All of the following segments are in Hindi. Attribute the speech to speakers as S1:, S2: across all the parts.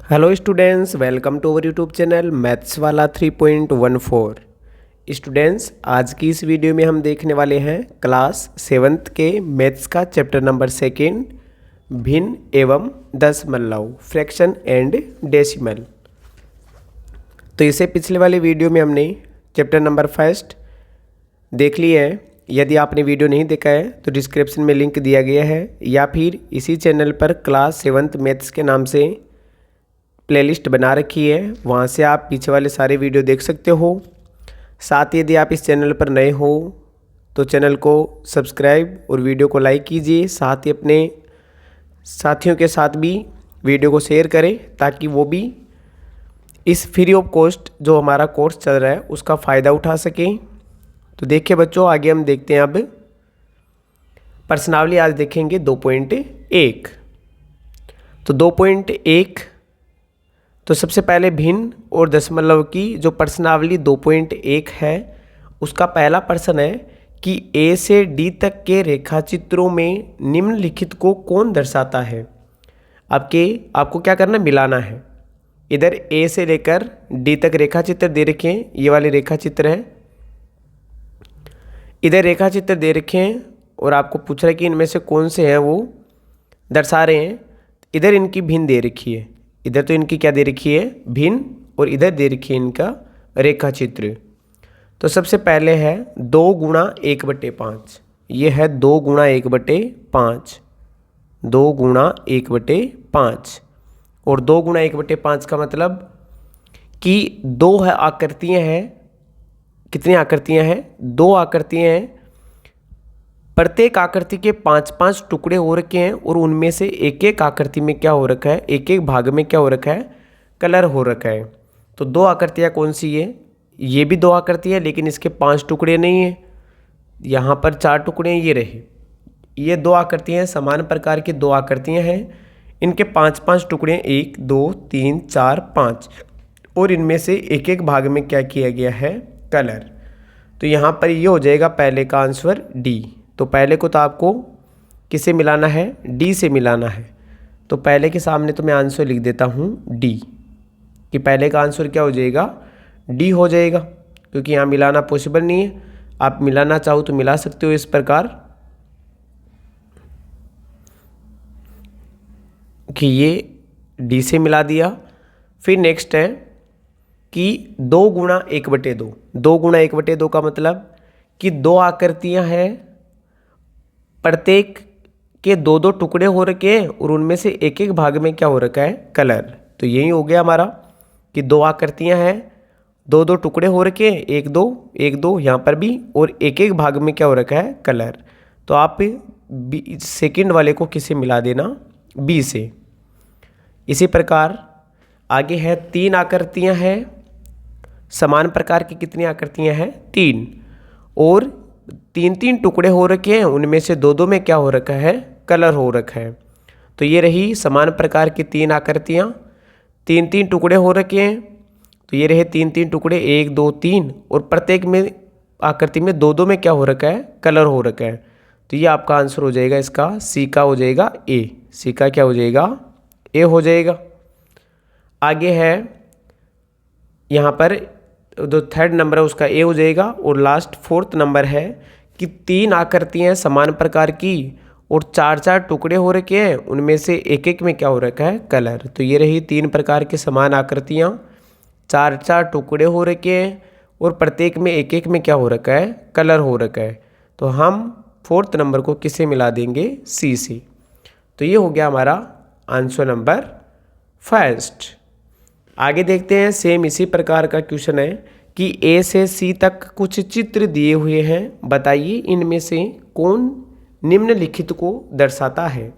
S1: Hello students, welcome to our YouTube channel maths वाला 3.14। स्टूडेंट्स, आज की इस वीडियो में हम देखने वाले हैं क्लास 7th के मैथ्स का चैप्टर नंबर 2 भिन्न एवं दशमलव फ्रैक्शन एंड डेसिमल। तो इसे पिछले वाले वीडियो में हमने चैप्टर नंबर 1 देख लिया है। यदि आपने वीडियो नहीं देखा है तो डिस्क्रिप्शन में लिंक दिया गया है, या फिर इसी चैनल पर क्लास 7th मैथ्स के नाम से प्लेलिस्ट बना रखी है, वहाँ से आप पीछे वाले सारे वीडियो देख सकते हो। साथ ही यदि आप इस चैनल पर नए हो तो चैनल को सब्सक्राइब और वीडियो को लाइक कीजिए। साथ ही अपने साथियों के साथ भी वीडियो को शेयर करें ताकि वो भी इस फ्री ऑफ कॉस्ट जो हमारा कोर्स चल रहा है उसका फ़ायदा उठा सकें। तो देखिए बच्चों, आगे हम देखते हैं अब प्रश्नावली। आज देखेंगे 2.1। तो 2.1, तो सबसे पहले भिन्न और दशमलव की जो प्रश्नावली 2.1 है उसका पहला प्रश्न है कि ए से डी तक के रेखाचित्रों में निम्नलिखित को कौन दर्शाता है। आपको क्या करना, मिलाना है। इधर ए से लेकर डी तक रेखाचित्र दे रखे हैं, ये वाले रेखाचित्र है। इधर रेखाचित्र दे रखे हैं और आपको पूछ रहा है कि इनमें से कौन से हैं वो दर्शा रहे हैं। इधर इनकी भिन्न दे रखी है, इधर तो इनकी क्या दे रखी है, भिन्न, और इधर दे रखी है इनका रेखाचित्र। तो सबसे पहले है 2 गुणा 1/5। ये है 2 गुणा 1/5, 2 गुणा 1/5। और 2 गुणा 1/5 का मतलब कि 2 है आकृतियाँ हैं। कितनी आकृतियाँ हैं? 2 आकृतियाँ हैं। प्रत्येक आकृति के 5-5 टुकड़े हो रखे हैं और उनमें से एक एक आकृति में क्या हो रखा है, एक एक भाग में क्या हो रखा है, कलर हो रखा है। तो 2 आकृतियाँ कौन सी है? ये भी 2 आकृति है लेकिन इसके 5 टुकड़े नहीं हैं। यहाँ पर 4 टुकड़े हैं, ये रहे। ये 2 आकृतियाँ हैं, समान प्रकार की 2 आकृतियाँ हैं। इनके 5-5 टुकड़े हैं, 1 2 3 4 5, और इनमें से एक एक भाग में क्या किया गया है, कलर। तो यहाँ पर ये हो जाएगा पहले का आंसर डी। तो पहले को तो आपको किसे मिलाना है, डी से मिलाना है। तो पहले के सामने तो मैं आंसर लिख देता हूँ डी, कि पहले का आंसर क्या हो जाएगा, डी हो जाएगा, क्योंकि यहाँ मिलाना पॉसिबल नहीं है। आप मिलाना चाहो तो मिला सकते हो इस प्रकार कि ये डी से मिला दिया। फिर नेक्स्ट है कि 2 गुणा 1/2। 2 गुणा 1/2 का मतलब कि 2 आकृतियाँ हैं, प्रत्येक के 2-2 टुकड़े हो रखे हैं और उनमें से एक एक भाग में क्या हो रखा है, कलर। तो यही हो गया हमारा कि 2 आकृतियाँ हैं, 2-2 टुकड़े हो रखे हैं, 1 2 1 2 यहाँ पर भी, और एक एक भाग में क्या हो रखा है, कलर। तो आप सेकंड वाले को किसे मिला देना, बी से। इसी प्रकार आगे है 3 आकृतियाँ हैं, समान प्रकार की कितनी आकृतियाँ हैं, 3, और 3-3 टुकड़े हो रखे हैं, उनमें से 2-2 में क्या हो रखा है, कलर हो रखा है। तो ये रही समान प्रकार की 3 आकृतियाँ, 3-3 टुकड़े हो रखे हैं। तो ये रहे 3-3 टुकड़े, 1 2 3, और प्रत्येक में आकृति में 2-2 में क्या हो रखा है, कलर हो रखा है। तो ये आपका आंसर हो जाएगा, इसका सी का हो जाएगा ए। सी का क्या हो जाएगा, ए हो जाएगा। आगे है यहाँ पर जो 3rd नंबर है उसका ए हो जाएगा, और लास्ट 4th नंबर है कि 3 आकृतियाँ समान प्रकार की और 4-4 टुकड़े हो रखे हैं, उनमें से एक एक में क्या हो रखा है, कलर। तो ये रही 3 प्रकार की समान आकृतियाँ, 4-4 टुकड़े हो रखे हैं और प्रत्येक में एक एक में क्या हो रखा है, कलर हो रखा है। तो हम 4th नंबर को किसे मिला देंगे, सी से। तो ये हो गया हमारा आंसर नंबर 1। आगे देखते हैं, सेम इसी प्रकार का क्वेश्चन है कि ए से सी तक कुछ चित्र दिए हुए हैं, बताइए इनमें से कौन निम्नलिखित को दर्शाता है।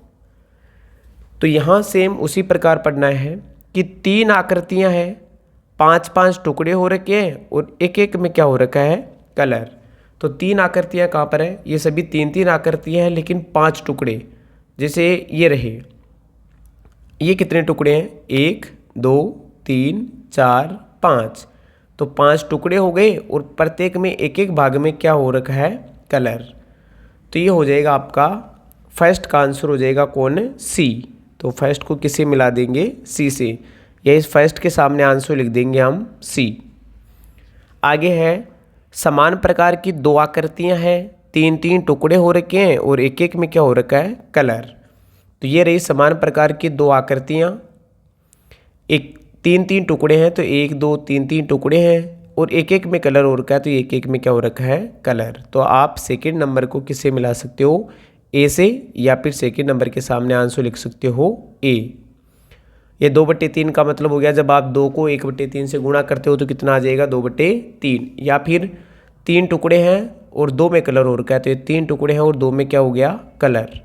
S1: तो यहाँ सेम उसी प्रकार पढ़ना है कि 3 आकृतियाँ हैं, 5-5 टुकड़े हो रखे हैं और एक एक में क्या हो रखा है, कलर। तो 3 आकृतियाँ कहाँ पर है, ये सभी 3-3 आकृतियाँ हैं लेकिन 5 टुकड़े। जैसे ये रहे, ये कितने टुकड़े हैं, 1 2 3 4 5। तो 5 टुकड़े हो गए और प्रत्येक में एक एक भाग में क्या हो रखा है, कलर। तो ये हो जाएगा आपका फर्स्ट का आंसर हो जाएगा कौन, सी। तो फर्स्ट को किसे मिला देंगे, सी से, या इस फर्स्ट के सामने आंसर लिख देंगे हम सी। आगे है समान प्रकार की दो आकृतियां हैं, तीन तीन टुकड़े हो रखे हैं और एक एक में क्या हो रखा है कलर। तो ये रही समान प्रकार की दो आकृतियां, एक तीन तीन टुकड़े हैं तो एक दो तीन तीन टुकड़े हैं और एक एक में कलर हो रखा है तो एक एक में क्या हो रखा है कलर। तो आप सेकंड नंबर को किससे मिला सकते हो, ए से, या फिर सेकंड नंबर के सामने आंसर लिख सकते हो ए। ये 2/3 का मतलब हो गया जब आप 2 को 1/3 से गुणा करते हो तो कितना आ जाएगा 2/3। या फिर तीन टुकड़े हैं और 2 में कलर हो रखा है तो ये 3 टुकड़े हैं और 2 में क्या हो गया कलर।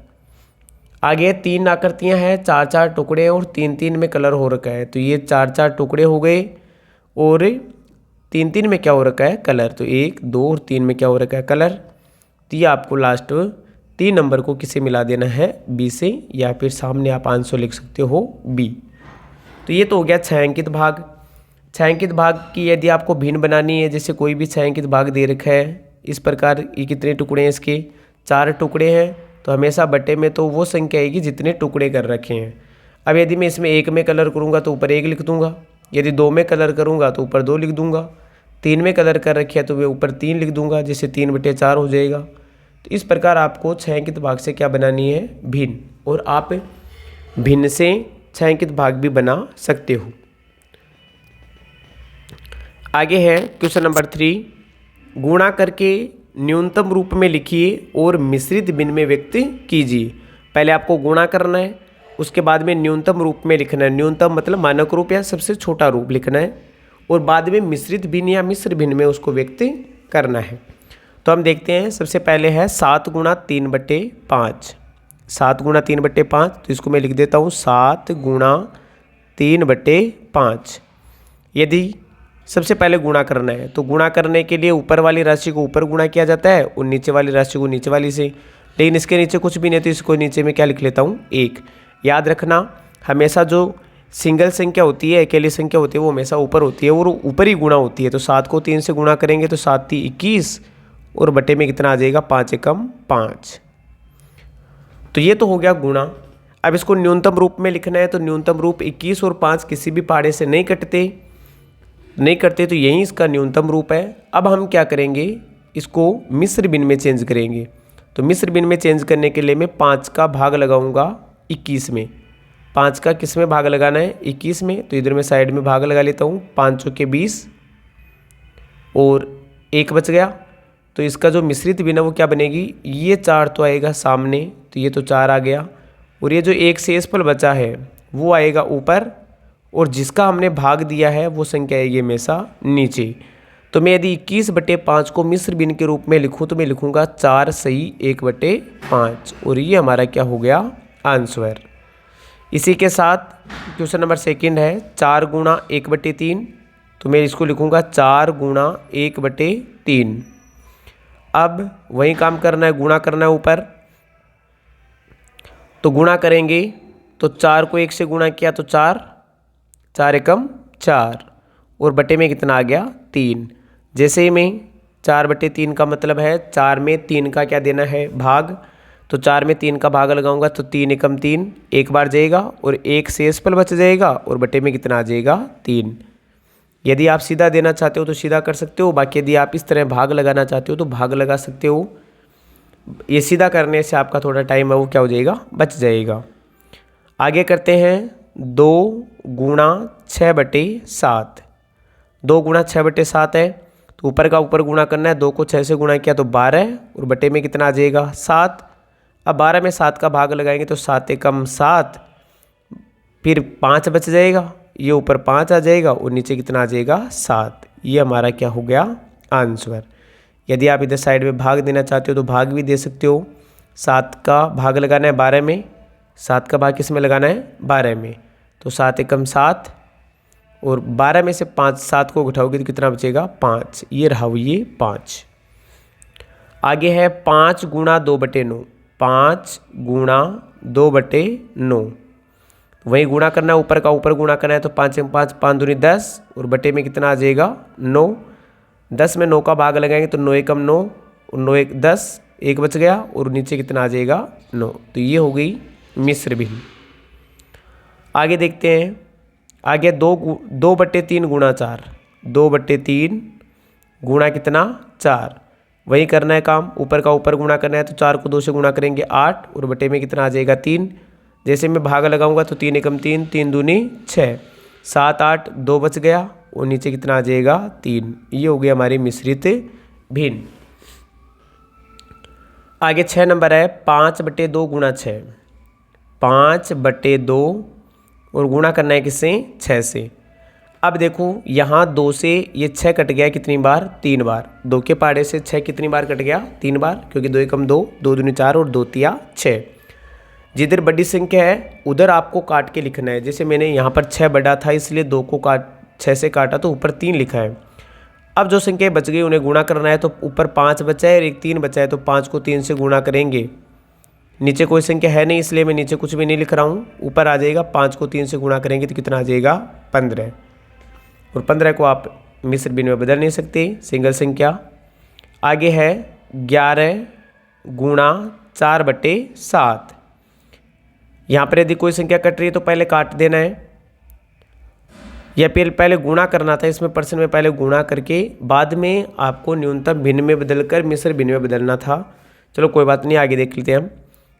S1: आगे 3 आकृतियां हैं, 4-4 टुकड़े और 3-3 में कलर हो रखा है तो ये 4-4 टुकड़े हो गए और 3-3 में क्या हो रखा है कलर। तो 1 2 और 3 में क्या हो रखा है कलर। तो ये आपको लास्ट 3 नंबर को किसे मिला देना है बी से, या फिर सामने आप आंसर लिख सकते हो बी। तो ये तो हो गया 6 अंकित भाग। 6 अंकित भाग की यदि आपको भिन्न बनानी है, जैसे कोई भी 6 अंकित भाग दे रखा है इस प्रकार, ये कितने टुकड़े हैं इसके 4 टुकड़े हैं तो हमेशा बटे में तो वो संख्या आएगी जितने टुकड़े कर रखे हैं। अब यदि मैं इसमें 1 में कलर करूँगा तो ऊपर 1 लिख दूंगा, यदि 2 में कलर करूँगा तो ऊपर 2 लिख दूंगा, 3 में कलर कर रखे है तो मैं ऊपर 3 लिख दूंगा, जिससे 3/4 हो जाएगा। तो इस प्रकार आपको 6 अंकित भाग से क्या बनानी है भिन्न, और आप भिन्न से 6 अंकित भाग भी बना सकते हो। आगे है क्वेश्चन नंबर 3, गुणा करके न्यूनतम रूप में लिखिए और मिश्रित भिन्न में व्यक्त कीजिए। पहले आपको गुणा करना है, उसके बाद में न्यूनतम रूप में लिखना है, न्यूनतम मतलब मानक रूप या सबसे छोटा रूप लिखना है, और बाद में मिश्रित भिन्न या मिश्र भिन्न में उसको व्यक्त करना है। तो हम देखते हैं, सबसे पहले है 7 गुणा 3/5। 7 गुणा 3/5, तो इसको मैं लिख देता हूँ 7 गुणा 3/5। यदि सबसे पहले गुणा करना है तो गुणा करने के लिए ऊपर वाली राशि को ऊपर गुणा किया जाता है और नीचे वाली राशि को नीचे वाली से, लेकिन इसके नीचे कुछ भी नहीं तो इसको नीचे में क्या लिख लेता हूँ 1। याद रखना हमेशा जो सिंगल संख्या होती है, अकेली संख्या होती है, वो हमेशा ऊपर होती है और ऊपर ही गुणा होती है। तो 7 को 3 से गुणा करेंगे तो 7 3 21 और बटे में कितना आ जाएगा 5 एकम 5। तो ये तो हो गया गुणा। अब इसको न्यूनतम रूप में लिखना है तो न्यूनतम रूप 21 और 5 किसी भी पहाड़े से नहीं करते तो यही इसका न्यूनतम रूप है। अब हम क्या करेंगे, इसको मिश्र भिन्न में चेंज करेंगे। तो मिश्र भिन्न में चेंज करने के लिए मैं 5 का भाग लगाऊंगा 21 में। 5 का किस में भाग लगाना है 21 में, तो इधर मैं साइड में भाग लगा लेता हूँ, 5 चौके 20 और 1 बच गया। तो इसका जो मिश्रित भिन्न वो क्या बनेगी, ये 4 तो आएगा सामने, तो ये तो 4 आ गया, और ये जो एक शेषफल बचा है वो आएगा ऊपर, और जिसका हमने भाग दिया है वो संख्या आएगी हमेशा नीचे। तो मैं यदि 21/5 को मिश्र भिन्न के रूप में लिखूं तो मैं लिखूंगा 4 सही 1/5, और ये हमारा क्या हो गया आंसर। इसी के साथ क्वेश्चन नंबर 2 है 4 गुणा 1/3, तो मैं इसको लिखूंगा 4 गुणा 1/3। अब वही काम करना है, गुणा करना है ऊपर, तो गुणा करेंगे तो 4 को 1 से गुणा किया तो 4 एकम 4 और बटे में कितना आ गया 3। जैसे ही मैं 4/3 का मतलब है 4 में 3 का क्या देना है भाग, तो 4 में 3 का भाग लगाऊंगा तो 3 एकम 3 एक बार जाएगा और एक शेषफल बच जाएगा और बटे में कितना आ जाएगा 3। यदि आप सीधा देना चाहते हो तो सीधा कर सकते हो, बाकी यदि आप इस तरह भाग लगाना चाहते हो तो भाग लगा सकते हो। ये सीधा करने से आपका थोड़ा टाइम है वो क्या हो जाएगा बच जाएगा। आगे करते हैं 2 गुणा 6/7। 2 गुणा 6/7 है तो ऊपर का ऊपर गुणा करना है, 2 को 6 से गुणा किया तो 12 और बटे में कितना आ जाएगा 7। अब 12 में 7 का भाग लगाएंगे तो 7 एकम 7, फिर 5 बच जाएगा, ये ऊपर 5 आ जाएगा और नीचे कितना आ जाएगा 7। ये हमारा क्या हो गया आंसर। यदि आप इधर साइड में भाग देना चाहते हो तो भाग भी दे सकते हो। 7 का भाग लगाना है 12 में, 7 का भाग किस में लगाना है 12 में, तो 7 एकम 7 और 12 में से 7 को उठाओगे तो कितना बचेगा 5। ये रहा हुआ ये 5। आगे है 5 गुणा 2/9। 5 गुणा 2/9, वही गुणा करना है, ऊपर का ऊपर गुणा करना है तो 5 एकम 5, 5 दूनी 10 और बटे में कितना आ जाएगा 9। 10 में 9 का भाग लगाएंगे तो 9 एकम 9 और 9 एक 10, एक बच गया और नीचे कितना आ जाएगा 9। तो ये हो गई मिश्र भिन्न। आगे देखते हैं आ गया 2/3 गुणा 4, 2/3 गुणा कितना 4। वही करना है काम, ऊपर का ऊपर गुणा करना है, तो 4 को 2 से गुणा करेंगे 8 और बटे में कितना आ जाएगा 3। जैसे मैं भाग लगाऊंगा तो 3 एकम 3, 3 दूनी 6, 7 8 2 बच गया और नीचे कितना आ जाएगा 3। ये हो गया हमारी मिश्रित भिन्न। आगे 6 नंबर है 5/2 गुणा 6, 5/2 और गुणा करना है किससे 6 से। अब देखो यहाँ 2 से ये 6 कट गया कितनी बार 3 बार, 2 के पाड़े से 6 कितनी बार कट गया 3 बार, क्योंकि 2 एकम 2, 2 दूनी 4 और 2 तिया 6। जिधर बड़ी संख्या है उधर आपको काट के लिखना है। जैसे मैंने यहाँ पर 6 बड़ा था इसलिए 2 को 6 से काटा तो ऊपर 3 लिखा है। अब जो संख्या बच गई उन्हें गुणा करना है, तो ऊपर 5 बचा है और एक 3 बचा है, तो 5 को 3 से गुणा करेंगे। नीचे कोई संख्या है नहीं इसलिए मैं नीचे कुछ भी नहीं लिख रहा हूँ, ऊपर आ जाएगा 5 को 3 से गुणा करेंगे तो कितना आ जाएगा 15। और 15 को आप मिश्र भिन्न में बदल नहीं सकते, सिंगल संख्या। आगे है 11 गुणा 4/7। यहाँ पर यदि कोई संख्या कट रही है तो पहले काट देना है, या फिर पहले गुणा करना था। इसमें प्रश्न में पहले गुणा करके बाद में आपको न्यूनतम भिन्न में बदलकर मिश्र भिन्न में बदलना था। चलो कोई बात नहीं, आगे देख लेते हैं हम।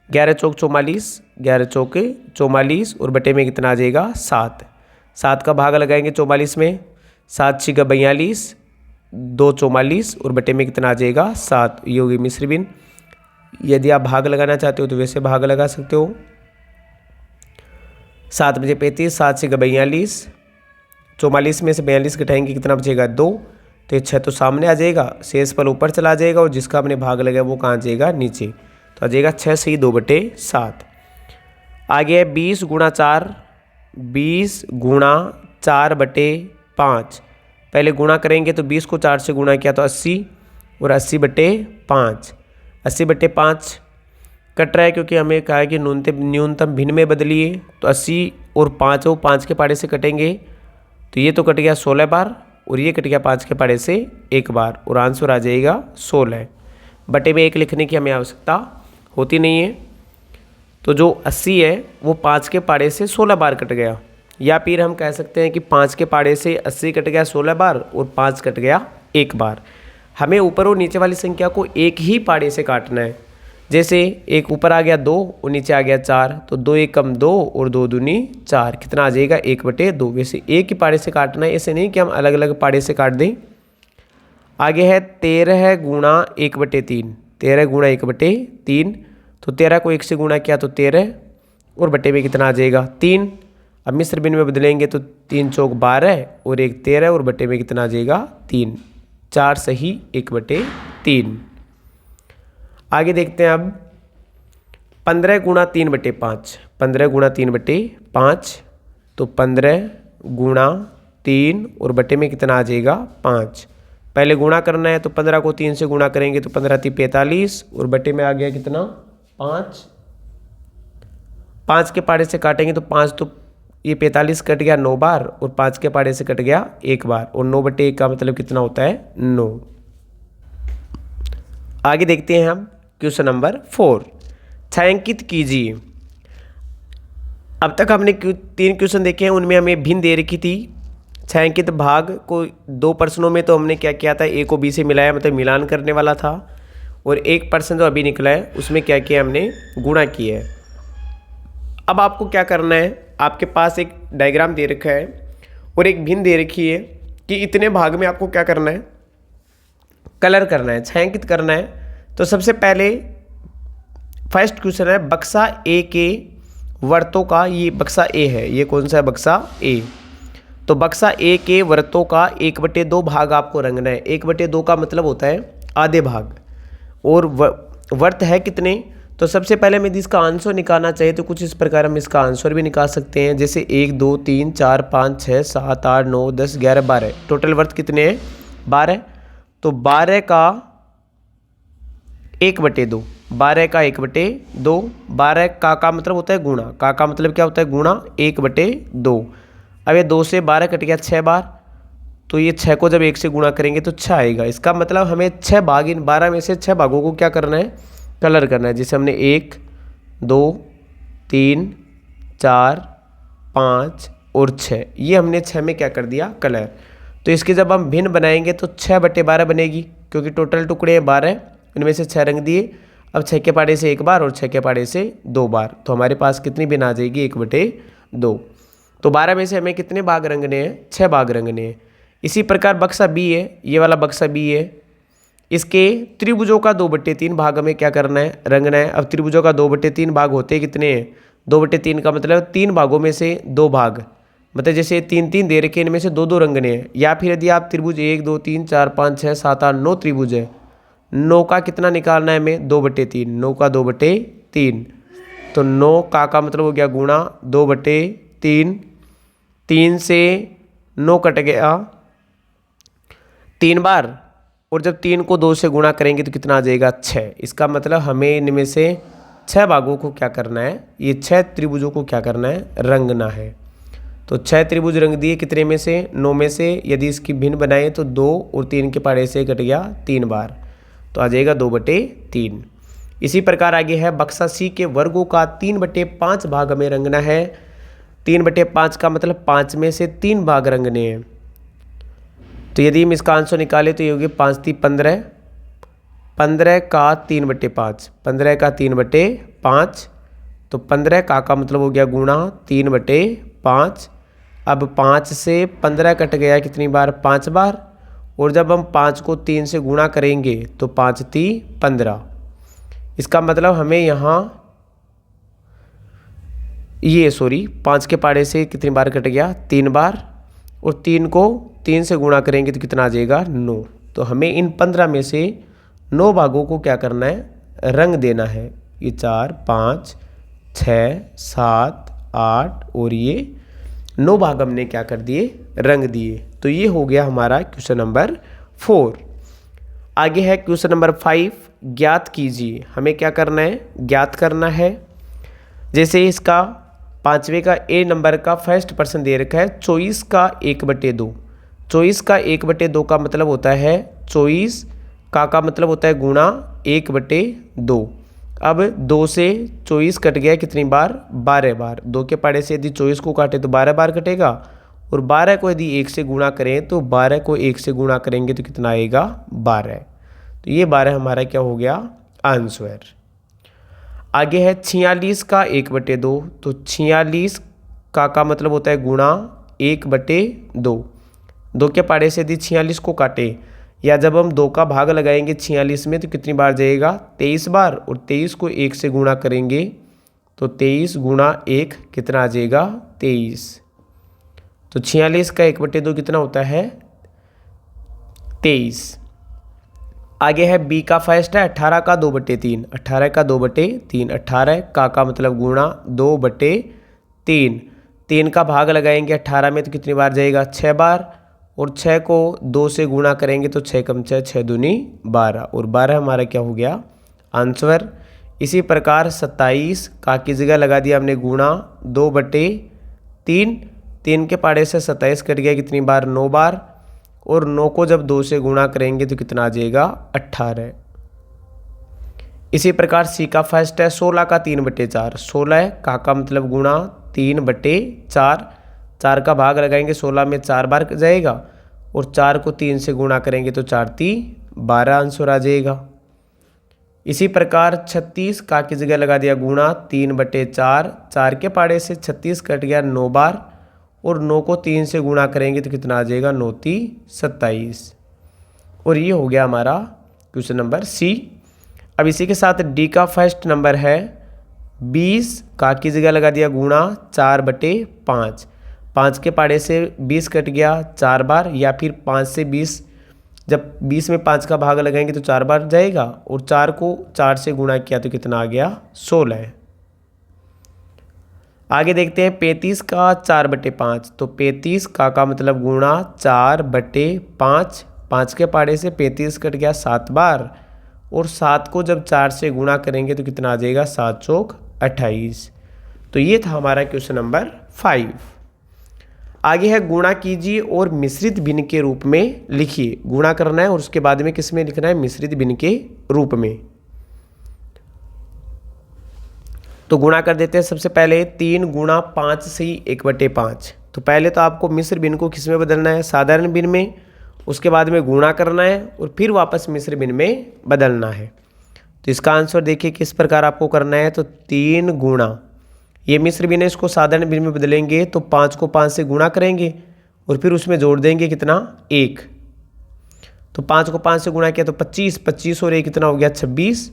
S1: 11 चौक 44, 11 चौके 44 और बटे में कितना आ जाएगा 7। 7 का भाग लगाएंगे 44 में, 7 6 42, 2 44 और बटे में कितना आ जाएगा 7। ये होगी मिश्र भिन्न। यदि आप भाग लगाना चाहते हो तो वैसे भाग लगा सकते हो। 7 बजे 35, 7 6 42, 44 में से 42 घटाएंगे कितना बचेगा 2, तो 6 तो सामने आ जाएगा, शेष पल ऊपर चला जाएगा और जिसका हमने भाग लगाया वो कहाँ जाएगा नीचे, तो आ जाएगा 6 से 2/7। आगे है 20 गुणा 4, 20 गुणा 4/5। पहले गुणा करेंगे तो 20 को 4 से गुणा किया तो 80 और 80/5, 80/5 कट रहा है क्योंकि हमें कहा है कि न्यूनतम भिन्न में बदलिए, तो 80 और 5 वो 5 के पाड़े से कटेंगे, तो ये तो कट गया 16 बार और ये कट गया 5 के पाड़े से 1 बार और आंसर आ जाएगा 16। बटे में 1 लिखने की हमें आवश्यकता होती नहीं है, तो जो 80 है वो 5 के पाड़े से 16 बार कट गया, या फिर हम कह सकते हैं कि 5 के पाड़े से 80 कट गया 16 बार और 5 कट गया 1 बार। हमें ऊपर और नीचे वाली संख्या को एक ही पाड़े से काटना है। जैसे एक ऊपर आ गया 2 और नीचे आ गया 4, तो 2 एकम 2 और 2 दूनी 4, कितना आ जाएगा 1/2। वैसे एक ही पाड़े से काटना है, ऐसे नहीं कि हम अलग अलग पाड़े से काट दें। आगे है 13 गुणा 1/3, 13 गुणा 1/3, तो 13 को 1 से गुणा किया तो 13 और बटे में कितना आ जाएगा 3। अब मिश्र भिन्न में बदलेंगे तो 3 चौक 12 और 1 13 और बटे में कितना आ जाएगा 3, 4 सही 1/3। आगे देखते हैं अब 15 गुणा 3/5, 15 गुणा 3/5, तो 15 गुणा 3 और बटे में कितना आ जाएगा 5। पहले गुणा करना है तो 15 को 3 से गुणा करेंगे तो 15 3 45 और बटे में आ गया कितना 5। 5 के पाड़े से काटेंगे तो 5 तो ये 45 कट गया 9 बार और 5 के पाड़े से कट गया 1 बार और 9/1 का मतलब कितना होता है 9। आगे देखते हैं हम क्वेश्चन नंबर 4, छायांकित कीजिए। अब तक हमने 3 क्वेश्चन देखे हैं, उनमें हमें भिन्न दे रखी थी। छायांकित भाग को 2 प्रश्नों में तो हमने क्या किया था, ए को बी से मिलाया, मतलब मिलान करने वाला था, और 1 प्रश्न जो अभी निकला है उसमें क्या किया हमने गुणा किया है। अब आपको क्या करना है, आपके पास एक डायग्राम दे रखा है और एक भिन्न दे रखी है कि इतने भाग में आपको क्या करना है, कलर करना है, छायांकित करना है। तो सबसे पहले फर्स्ट क्वेश्चन है बक्सा ए के वर्तों का, ये बक्सा ए है, ये कौन सा है बक्सा ए। तो बक्सा ए के वर्तों का 1/2 भाग आपको रंगना है। 1/2 का मतलब होता है आधे भाग, और वर्त है कितने, तो सबसे पहले मैं इसका आंसर निकालना चाहिए तो कुछ इस प्रकार हम इसका आंसर भी निकाल सकते हैं। जैसे 1 2 3 4 5 6 7 8 9 10 11 12, टोटल वर्त कितने हैं 12। तो 12 का 1/2, 12 का 1/2, 12 का मतलब होता है गुणा, का मतलब क्या होता है गुणा 1/2। अब ये 2 से 12 कट गया 6 बार, तो ये 6 को जब 1 से गुणा करेंगे तो 6 आएगा। इसका मतलब हमें 6 भाग, इन 12 में से 6 भागों को क्या करना है, कलर करना है। जैसे हमने 1 2 3 4 5 और 6, ये हमने 6 में क्या कर दिया कलर। तो इसके जब हम भिन्न बनाएंगे तो 6/12 बनेगी, क्योंकि टोटल टुकड़े 12, इनमें से 6 रंग दिए। अब 6 के पाड़े से 1 बार और 6 के पाड़े से 2 बार, तो हमारे पास कितनी भिन्न आ जाएगी 1/2। तो 12 में से हमें कितने भाग रंगने हैं, 6 भाग रंगने हैं। इसी प्रकार बक्सा बी है, ये वाला बक्सा बी है, इसके त्रिभुजों का 2/3 भाग हमें क्या करना है, रंगना है। अब त्रिभुजों का 2/3 भाग होते कितने हैं, 2/3 का मतलब 3 भागों में से 2 भाग, मतलब जैसे 3-3 दे रखे, इनमें से 2-2 रंगने हैं। या फिर यदि आप त्रिभुज 1 2 3 4 5 6 7 8 9 त्रिभुज है, 9 का कितना निकालना है हमें, 2/3, 9 का 2/3। तो 9 का मतलब हो गया गुणा 2/3, 3 से 9 कट गया 3 बार, और जब 3 को 2 से गुणा करेंगे तो कितना आ जाएगा 6। इसका मतलब हमें इनमें से 6 भागों को क्या करना है, ये 6 त्रिभुजों को क्या करना है, रंगना है। तो 6 त्रिभुज रंग दिए कितने में से, 9 में से। यदि इसकी भिन्न बनाए तो 2 और 3 के पाड़े से कट गया 3 बार, तो आ जाएगा 2/3। इसी प्रकार आगे है बक्सा सी के वर्गों का 3/5 भाग हमें रंगना है। 3/5 का मतलब 5 में से 3 भाग रंगने हैं। तो यदि हम इसका आंसर निकालें तो ये होगी 5 3 15, 15 का 3/5, 15 का 3/5। तो 15 का मतलब हो गया गुणा 3/5। अब 5 से 15 कट गया कितनी बार, 5 बार, और जब हम 5 को 3 से गुणा करेंगे तो 5 3 15। इसका मतलब हमें यहाँ ये 5 के पाड़े से कितनी बार कट गया, 3 बार, और 3 को 3 से गुणा करेंगे तो कितना आ जाएगा 9। तो हमें इन 15 में से 9 भागों को क्या करना है, रंग देना है। ये 4 5 6 7 8 और ये 9 भाग हमने क्या कर दिए, रंग दिए। तो ये हो गया हमारा क्वेश्चन नंबर 4। आगे है क्वेश्चन नंबर 5, ज्ञात कीजिए। हमें क्या करना है, ज्ञात करना है। जैसे इसका 5वें का ए नंबर का फर्स्ट पर्सन दे रखा है 24 का 1/2। 24 का 1/2 का मतलब होता है 24 का मतलब होता है गुणा 1/2। अब 2 से 24 कट गया कितनी बार, 12 बार। 2 के पाड़े से यदि 24 को काटे तो 12 बार कटेगा, और 12 को यदि 1 से गुणा करें तो 12 को 1 से गुणा करेंगे तो कितना आएगा 12। तो ये 12 हमारा क्या हो गया आंसर। आगे है 46 का 1/2। तो 46 का मतलब होता है गुणा 1/2। 2 के पाड़े से यदि 46 को काटे, या जब हम 2 का भाग लगाएंगे 46 में तो कितनी बार जाएगा 23 बार, और 23 को 1 से गुणा करेंगे तो 23 गुणा 1 कितना आ जाएगा 23। तो 46 का 1/2 कितना होता है 23। आगे है बी का फर्स्ट है 18 का 2/3। 18 का 2/3, 18 का मतलब गुणा 2/3। 3 का भाग लगाएंगे 18 में तो कितनी बार जाएगा 6 बार, और 6 को 2 से गुणा करेंगे तो 6 कम 6 6 दूनी 12, और 12 हमारा क्या हो गया आंसर। इसी प्रकार 27 का की जगह लगा दिया हमने गुणा 2/3। 3 के पाड़े से 27 कट गया कितनी बार 9 बार, और 9 को जब 2 से गुणा करेंगे तो कितना आ जाएगा 18। इसी प्रकार सी का फर्स्ट है 16 का 3/4। 16 का मतलब गुणा 3/4। 4 का भाग लगाएंगे 16 में 4 बार जाएगा, और 4 को 3 से गुणा करेंगे तो 4 3 12 आंसर आ जाएगा। इसी प्रकार 36 का की जगह लगा दिया गुणा 3/4। 4 के पाड़े से 36 कट गया 9 बार, और 9 को 3 से गुणा करेंगे तो कितना आ जाएगा 9 3 27। और ये हो गया हमारा क्वेश्चन नंबर सी। अब इसी के साथ डी का फर्स्ट नंबर है 20 का की जगह लगा दिया गुणा 4/5। 5 के पाड़े से 20 कट गया 4 बार, या फिर 5 से 20, जब 20 में 5 का भाग लगाएंगे तो 4 बार जाएगा, और 4 को 4 से गुणा किया तो कितना आ गया 16। आगे देखते हैं 35 का 4/5। तो 35 का मतलब गुणा 4/5। 5 के पाड़े से 35 कट गया 7 बार, और 7 को जब 4 से गुणा करेंगे तो कितना आ जाएगा 7 चौक 28। तो ये था हमारा क्वेश्चन नंबर 5। आगे है गुणा कीजिए और मिश्रित भिन्न के रूप में लिखिए। गुणा करना है और उसके बाद में किस में लिखना है, मिश्रित भिन्न के रूप में। तो गुणा कर देते हैं। सबसे पहले 3 गुणा 5 से 1/5। तो पहले तो आपको मिश्र भिन्न को किस में बदलना है, साधारण भिन्न में, उसके बाद में गुणा करना है और फिर वापस मिश्र भिन्न में बदलना है। तो इसका आंसर देखिए किस प्रकार आपको करना है। तो 3 गुणा, ये मिश्र भिन्न है, इसको साधारण भिन्न में बदलेंगे तो 5 को 5 से गुणा करेंगे और फिर उसमें जोड़ देंगे कितना, 1। तो 5 को 5 से गुणा किया तो 25, 25 और 1 कितना हो गया 26।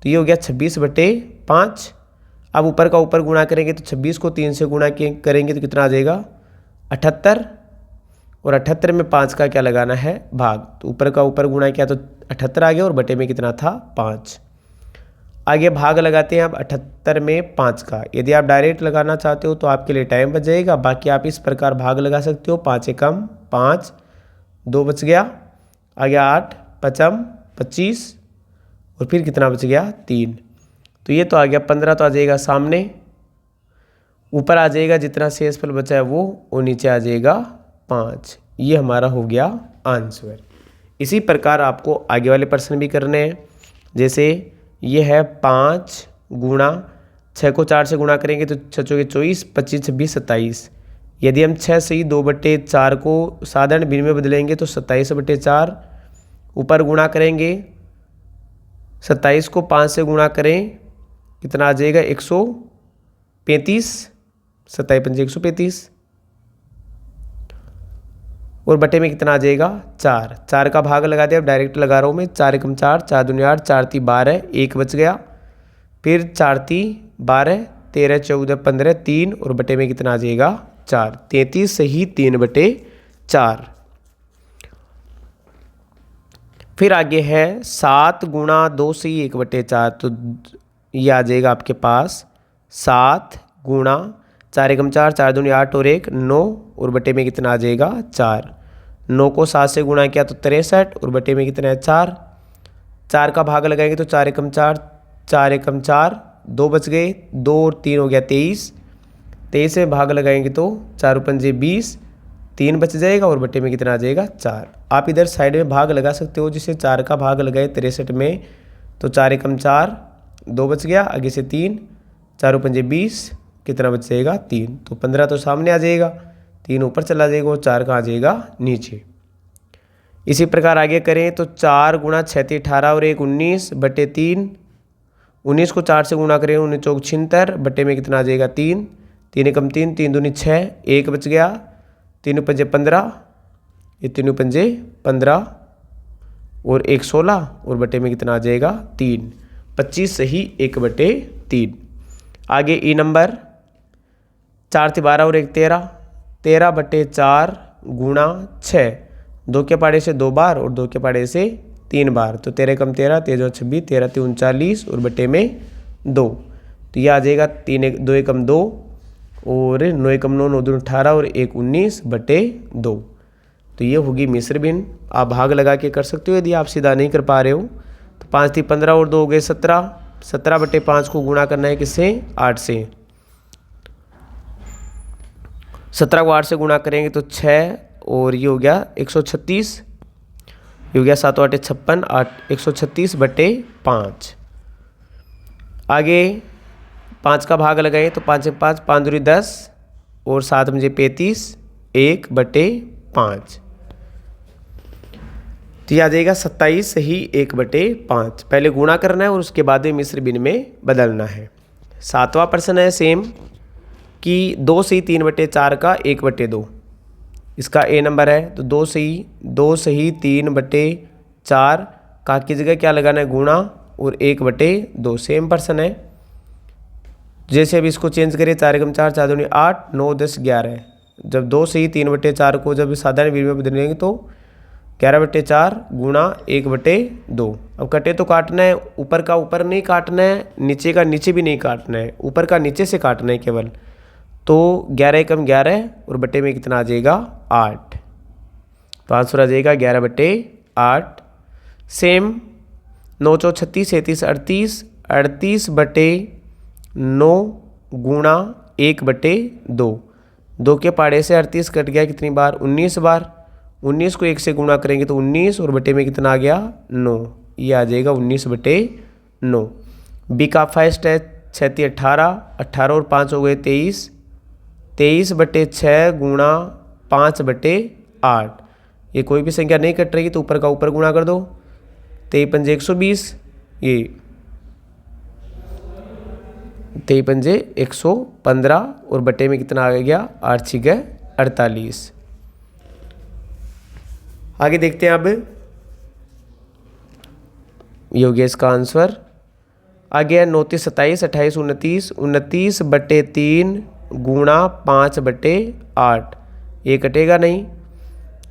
S1: तो ये हो गया 26/5। अब ऊपर का ऊपर गुणा करेंगे तो 26 को 3 से गुणा करेंगे तो कितना आ जाएगा 78। और 78 में 5 का क्या लगाना है, भाग। तो ऊपर का ऊपर गुणा किया तो 78 आ गया और बटे में कितना था 5। आगे भाग लगाते हैं अब 78 में 5 का। यदि आप डायरेक्ट लगाना चाहते हो तो आपके लिए टाइम बच जाएगा, बाकी आप इस प्रकार भाग लगा सकते हो। 5 एकम 5, 2 बच गया, आ गया 8, 5 25 और फिर कितना बच गया 3। तो ये तो आ गया 15, तो आ जाएगा सामने, ऊपर आ जाएगा जितना शेषफल बचा है वो, और नीचे आ जाएगा 5। ये हमारा हो गया आंसर। इसी प्रकार आपको आगे वाले प्रश्न भी करने हैं। जैसे ये है 5 गुणा 6 को 4 से गुणा करेंगे तो 6 चौके 24, 25 26 27। यदि हम 6 से ही 2/4 को साधारण भिन्न में बदलेंगे तो 27/4। ऊपर गुणा करेंगे, 27 को 5 से गुणा करें कितना आ जाएगा 135, 27 पंजे 135 और बटे में कितना आ जाएगा 4। 4 का भाग लगा दिया, अब डायरेक्ट लगा रहा हूँ मैं। 4 एकम 4, 4 दूनी 8, 4 ती 12, 1 बच गया। फिर 4 ती 12, 13 14 15, 3 और बटे में कितना आ जाएगा 4। 33 सही 3/4। फिर आगे है 7 गुणा 2 सही 1/4। तो ये आ जाएगा आपके पास 7 गुणा 4 एकम 4, 4 दूनी 8 और 1 9 और बटे में कितना आ जाएगा 4। 9 को 7 से गुणा किया तो 63 और बटे में कितना है 4। 4 का भाग लगाएंगे तो 4 एकम 4, 4 एकम 4, 2 बच गए, 2 और 3 हो गया 23। 23 में भाग लगाएंगे तो 4 पंजे 20, 3 बच जाएगा और बटे में कितना आ जाएगा 4। आप इधर साइड में भाग लगा सकते हो, जिससे 4 का भाग लगाए 63 में तो 4 एकम 4, 2 बच गया, आगे से 3, 4 पंजे 20, कितना बच जाएगा 3। तो 15 तो सामने आ जाएगा, 3 ऊपर चला जाएगा और 4 कहाँ आ जाएगा नीचे। इसी प्रकार आगे करें तो 4 गुणा 6 ती 18 और 1 19/3। 19 को 4 से गुणा करें 19 चौक 76 बटे में कितना आ जाएगा 3। 3 एकम 3, 3 दूनी 6, 1 बच गया, 3 पंजे 15, ये 3 पंजे 15 और 1 16 और बटे में कितना आ जाएगा 3। 25 सही 1/3। आगे ई नंबर 4 ती 12 और 1 13, 13/4 गुणा 6। 2 के पाड़े से 2 बार और 2 के पाड़े से 3 बार। तो 13 एकम 13, 13 26, 13 ती 39 और बटे में 2। तो यह आ जाएगा 2 एकम 2 और 9 एकम 9, 9 दूनी 18 और 1 19/2। तो ये होगी मिश्र भिन्न। आप भाग लगा के कर सकते हो यदि आप सीधा नहीं कर पा रहे हो। तो 5 ती 15 और 2 हो गए 17, 17/5 को गुणा करना है किससे 8 से। 17 को 8 से गुणा करेंगे तो 6 और ये हो गया 136, ये हो गया 7 8 56, 136/5। आगे 5 का भाग लगाएं तो 5 एक 5, 5 दूनी 10 और 7 मुझे 35, 1/5। तो ये आ जाएगा 27 सही 1/5। पहले गुणा करना है और उसके बाद में मिश्र भिन्न में बदलना है। 7वां प्रश्न है सेम कि 2 सही 3/4 का 1/2। इसका ए नंबर है तो 2 सही 3/4 का की जगह क्या लगाना है गुणा और 1/2। सेम प्रश्न है। जैसे अभी इसको चेंज करिए 4 एकम 4, 4 दूनी 8, 9 10 11। जब 2 सही 3/4 को जब साधारण भिन्न में बदलेंगे तो 11/4 गुणा 1/2। अब कटे तो काटना है, ऊपर का ऊपर नहीं काटना है, नीचे का नीचे भी नहीं काटना है, ऊपर का नीचे से काटना है केवल। तो 11 एकम 11 और बटे में कितना आ जाएगा 8। तो आंसर आ जाएगा 11/8। सेम 9 चौ 36, 37 38, 38/9 गुणा 1/2। 2 के पाड़े से 38 कट गया कितनी बार 19 बार। 19 को 1 से गुणा करेंगे तो 19 और बटे में कितना आ गया 9। ये आ जाएगा 19/9। बी का फर्स्ट है 6 ती 18, 18 और 5 हो गए 23, 23/6 गुणा 5/8। ये कोई भी संख्या नहीं कट रही तो ऊपर का ऊपर गुणा कर दो। 23 पंजे 120, ये 23 पंजे 115 और बटे में कितना आ गया 8 6 48। आगे देखते हैं अब, ये हो गया इसका आंसर। आगे 9 3 27 28 29, 29/3 गुणा 5/8। ये कटेगा नहीं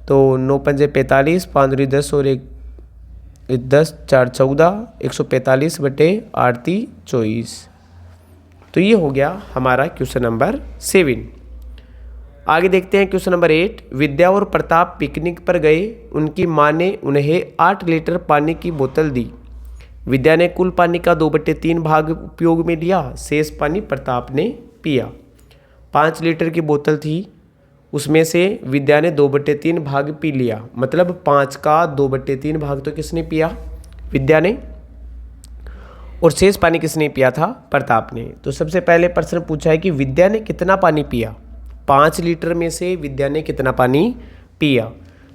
S1: तो 9 पंजे 45, 5 दूनी 10 और 1 10 4 14, 145/8 3 24। तो ये हो गया हमारा क्वेश्चन नंबर 7। आगे देखते हैं क्वेश्चन नंबर 8। विद्या और प्रताप पिकनिक पर गए। उनकी माँ ने उन्हें 8 लीटर पानी की बोतल दी। विद्या ने कुल पानी का 2/3 भाग उपयोग में लिया, शेष पानी प्रताप ने पिया। 5 लीटर की बोतल थी, उसमें से विद्या ने 2/3 भाग पी लिया, मतलब 5 का 2/3 भाग तो किसने पिया, विद्या ने, और शेष पानी किसने पिया था, प्रताप ने। तो सबसे पहले प्रश्न पूछा है कि विद्या ने कितना पानी पिया। 5 लीटर में से विद्या ने कितना पानी पिया।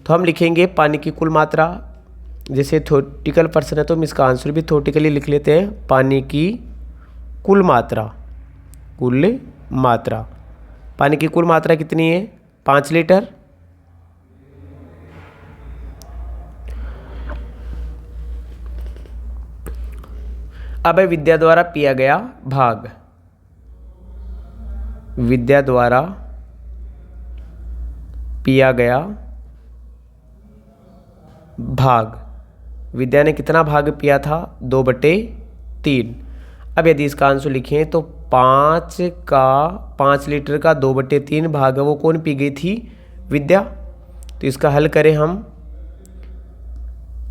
S1: तो हम लिखेंगे पानी की कुल मात्रा। जैसे थ्योरेटिकल प्रश्न है तो हम इसका आंसर भी थ्योरेटिकली लिख लेते हैं, पानी की कुल मात्रा। कुल मात्रा, पानी की कुल मात्रा कितनी है 5 लीटर। अब है विद्या द्वारा पिया गया भाग। विद्या द्वारा पिया गया भाग, विद्या ने कितना भाग पिया था 2/3। अब यदि इसका आंसर लिखें तो 5 लीटर का 2/3 भाग है वो कौन पी गई थी, विद्या। तो इसका हल करें हम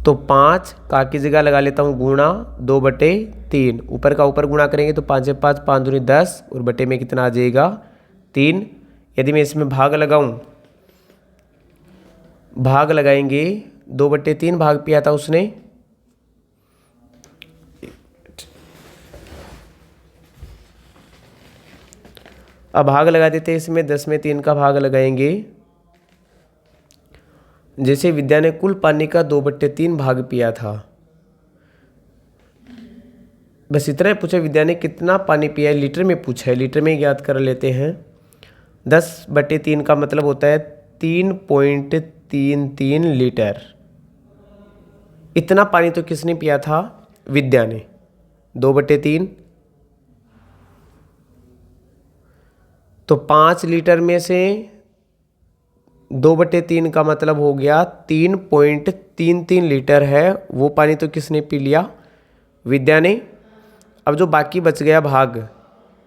S1: तो 5 का की जगह लगा लेता हूँ गुणा 2/3, ऊपर का ऊपर गुणा करेंगे तो 5 5 5 दूनी 10 और बटे में कितना आ जाएगा 3। यदि मैं इसमें भाग लगाऊं, भाग लगाएंगे 2/3 भाग पिया था उसने। अब भाग लगा देते हैं इसमें, 10 में 3 का भाग लगाएंगे। जैसे विद्या ने कुल पानी का 2/3 भाग पिया था, बस इतना ही पूछा विद्या ने कितना पानी पिया है, लीटर में पूछा है, लीटर में याद कर लेते हैं। 10/3 का मतलब होता है 3.33 लीटर। इतना पानी तो किसने पिया था, विद्या ने। 2/3 तो 5 लीटर में से 2/3 का मतलब हो गया 3.33 लीटर है, वो पानी तो किसने पी लिया, विद्या ने। अब जो बाकी बच गया भाग,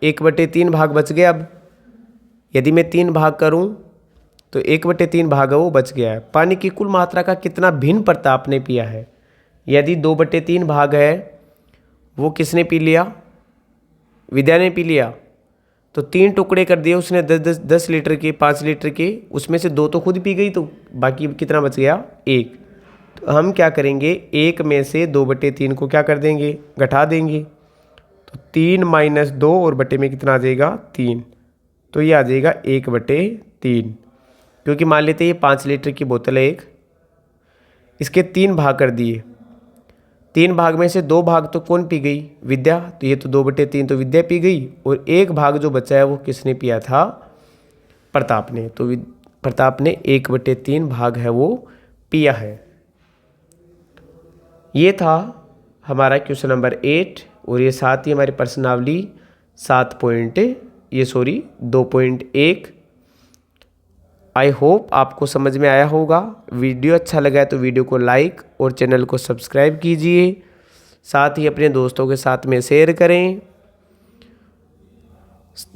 S1: 1/3 भाग बच गया। अब यदि मैं 3 भाग करूं तो 1/3 भाग है वो बच गया है। पानी की कुल मात्रा का कितना भिन्न प्रताप ने पिया है। यदि 2/3 भाग है वो किसने पी लिया, विद्या ने पी लिया, तो 3 टुकड़े कर दिए उसने 10 लीटर के, 5 लीटर के, उसमें से 2 तो खुद पी गई, तो बाकी कितना बच गया 1। तो हम क्या करेंगे, 1 में से 2/3 को क्या कर देंगे, घटा देंगे। तो 3 - 2 और बटे में कितना आ जाएगा 3, तो ये आ जाएगा 1/3। क्योंकि मान लेते हैं ये 5 लीटर की बोतल है एक, इसके 3 भाग कर दिए, 3 भाग में से 2 भाग तो कौन पी गई, विद्या। तो ये तो 2/3 तो विद्या पी गई, और 1 भाग जो बचा है वो किसने पिया था, प्रताप ने। तो प्रताप ने 1/3 भाग है वो पिया है। ये था हमारा क्वेश्चन नंबर 8, और ये साथ ही हमारी प्रश्नावली 2.1। आई होप आपको समझ में आया होगा। वीडियो अच्छा लगा है तो वीडियो को लाइक और चैनल को सब्सक्राइब कीजिए, साथ ही अपने दोस्तों के साथ में शेयर करें।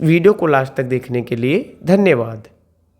S1: वीडियो को लास्ट तक देखने के लिए धन्यवाद।